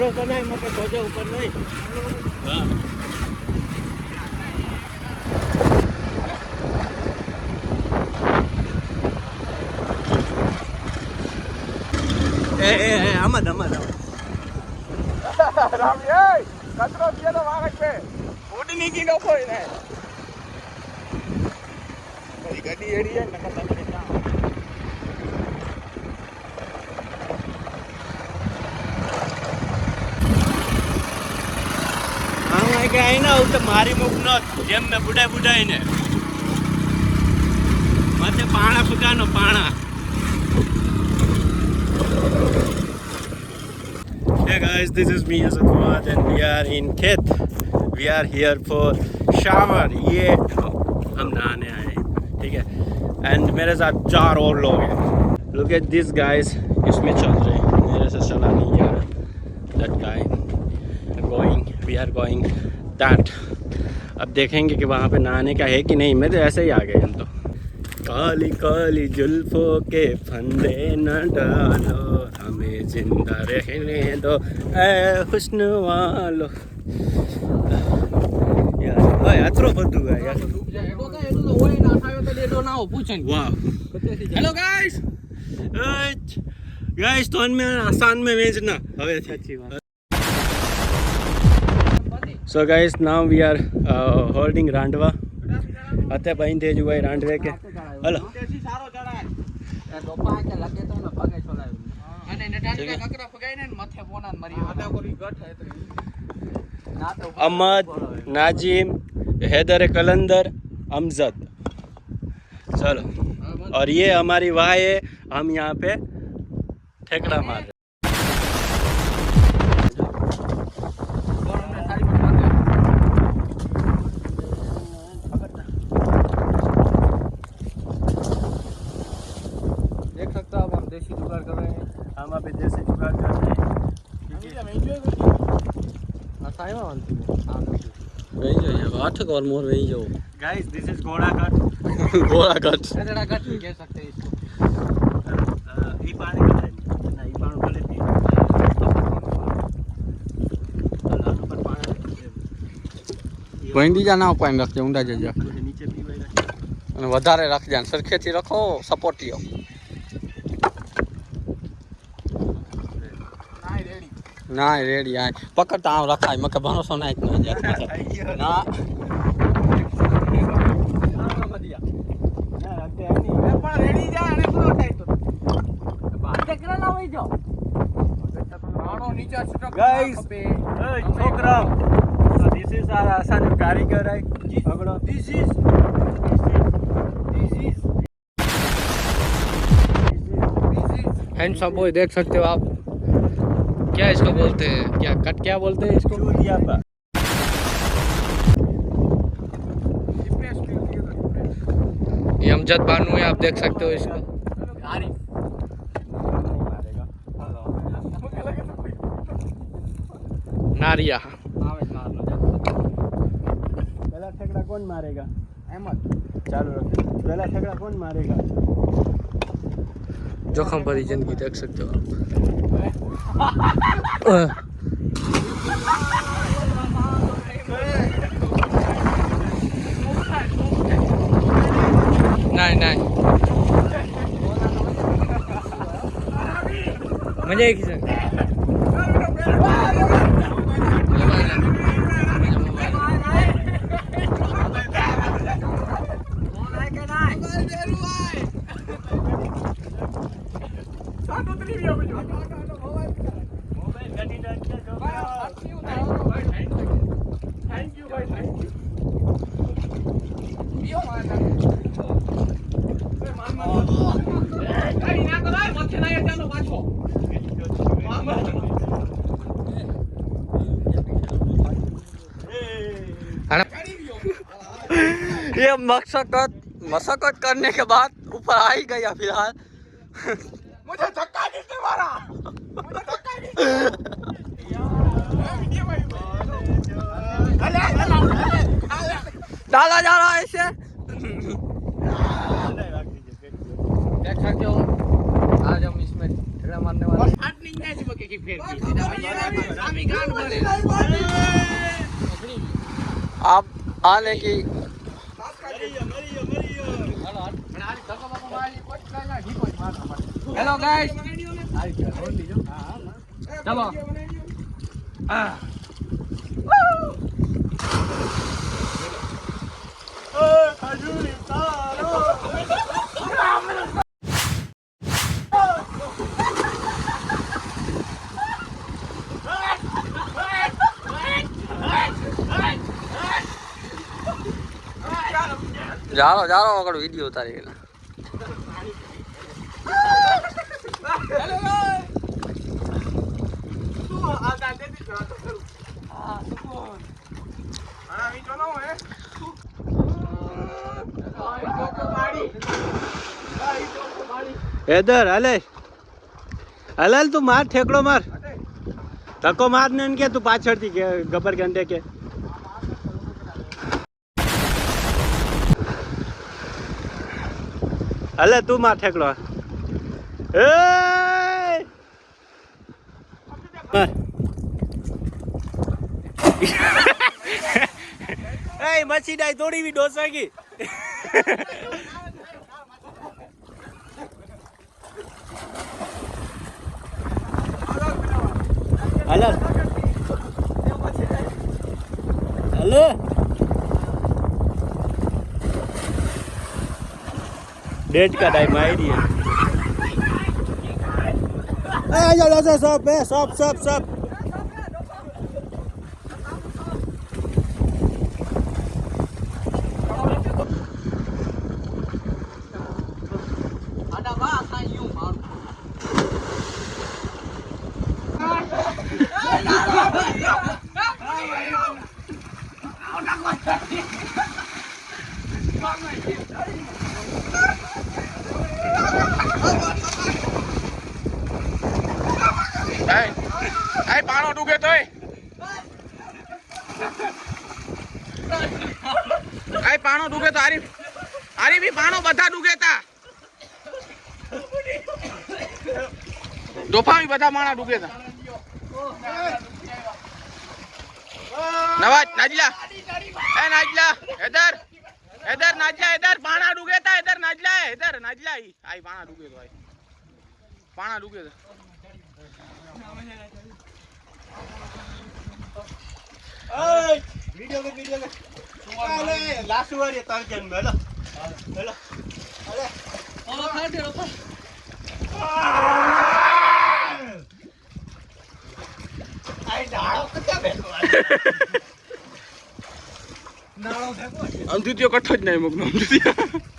भरोसा नहीं मके सोचे ऊपर नहीं हाँ अमद अमद राम ये कचरो दिया तो वहां पे उड़ने की नो कोई नहीं मेरी गाड़ी एड़ी है नका तक आई ना तो मारी मुख न जेम में बुढ़ा बुढ़ा ने माथे पाणा फुकानो पाणा Hey guys, this is me as Fuad and we are in Khet. We are here for shower. ये हम नहाने आए हैं, ठीक है? And मेरे साथ 4 और लोग हैं. Look at these guys. इसमें चल रहे हैं. मेरे से चला नहीं जा रहा. That guy going. We are going that. अब देखेंगे कि वहाँ पे नहाने का है कि नहीं. मेरे ऐसे ही आ गए हम तो. काली काली जुल्फों के फंदे न डालो हमें जिंदा रहने दो ए हुस्न वालो यार ओए अतरो બધું है यार એનો તો ઓય ના થાયો તો લેડો ના હો પૂછન વાહ હેલો ગાઈસ ગાઈસ તો में आसान में भेजना હવે સાચી વાત So guys, now we are holding Randwa. अते बहन तेज हुआ रांडवे के हेलो सारो चढ़ाय डोपा के लगे तो न पगे छोलायो અને નટાડી કે કકરા ફગાઈ ને માથે પોના મરી આટા કોરી ગઠ હે તો ના તો अहमद नाजिम हैदर कलंदर अमजद चलो और ये हमारी वाह है हम यहाँ पे ठेकड़ा मार रहे हम अभी देसी जुगाड़ कर रहे हैं गाइस दिस इज घोड़ा कट घोड़ा कट घोड़ा कट कह सकते हैं इसको ई पानी का ना ई पानी भले पी लाल पर पानी वहीं જા ના પાણી રાખજે ઊંડા જજો नीचे पीवाई અને વધારે રાખજે સરખેથી રાખો સપોર્ટિયો ना रेडी आए पकड़ता आम रखा है मके भरोसा नहीं इतना ना रेडी जा અને પૂરો થાય તો बाटे करा लावे जो રાણો નીચે સ્ટક ગાઈસ એ છોકરા ધીસ ઇઝ આર આસાન કારીગર है પકડો ધીસ ઇઝ हैंडसम बॉय देख सकते हो आप क्या इसको बोलते हैं क्या कट क्या बोलते हैं इसको ये अमजद बानू है आप देख सकते हो इसको नारिया पहला ठेकड़ा कौन मारेगा अहमद चालू रखो पहला ठेकड़ा कौन मारेगा जोखम भरी जिंदगी देख सकते हो आप नहीं नहीं मजा एक ही ये मशक्कत करने के बाद ऊपर आ ही गया फिलहाल मुझे धक्का किसने मारा मुझे धक्का डाला जा रहा है इसे देख सकते हो आज हम इसमें ठेकड़ा मारने वाले आप आने की हेलो गाइस चलो जा रहा अगर वीडियो उतारी गया इधर हले हलल तू मार ठेकड़ो मार धक्को मार ने के तू पाछड़ थी के गबर गंडे के हले तू मार ठेकड़ो ए ए मच्छी डाई थोड़ी भी डोसा की हेलो हेलो डेट का टाइम आई रही है सब है सब પાણો ડૂબે તોય આય પાણો ડૂબે તો આરી બી પાણો બધા ડૂબે તા ડોફા બી બધા માણા ડૂબે તા નવાજ નાજલા એ નાજલા इधर नाजला इधर पाना डूबे था इधर नाजला है इधर नाजला ही आई पाना डूबे तो आई पाना डूबे तो वीडियो में अरे लास्ट वाली तार के हेलो हेलो अरे ओ खा दे रोपा आई डालो क्या बैठो नालो देखो हम द्वितीय कट्ठो ज नहीं मगनो द्वितीय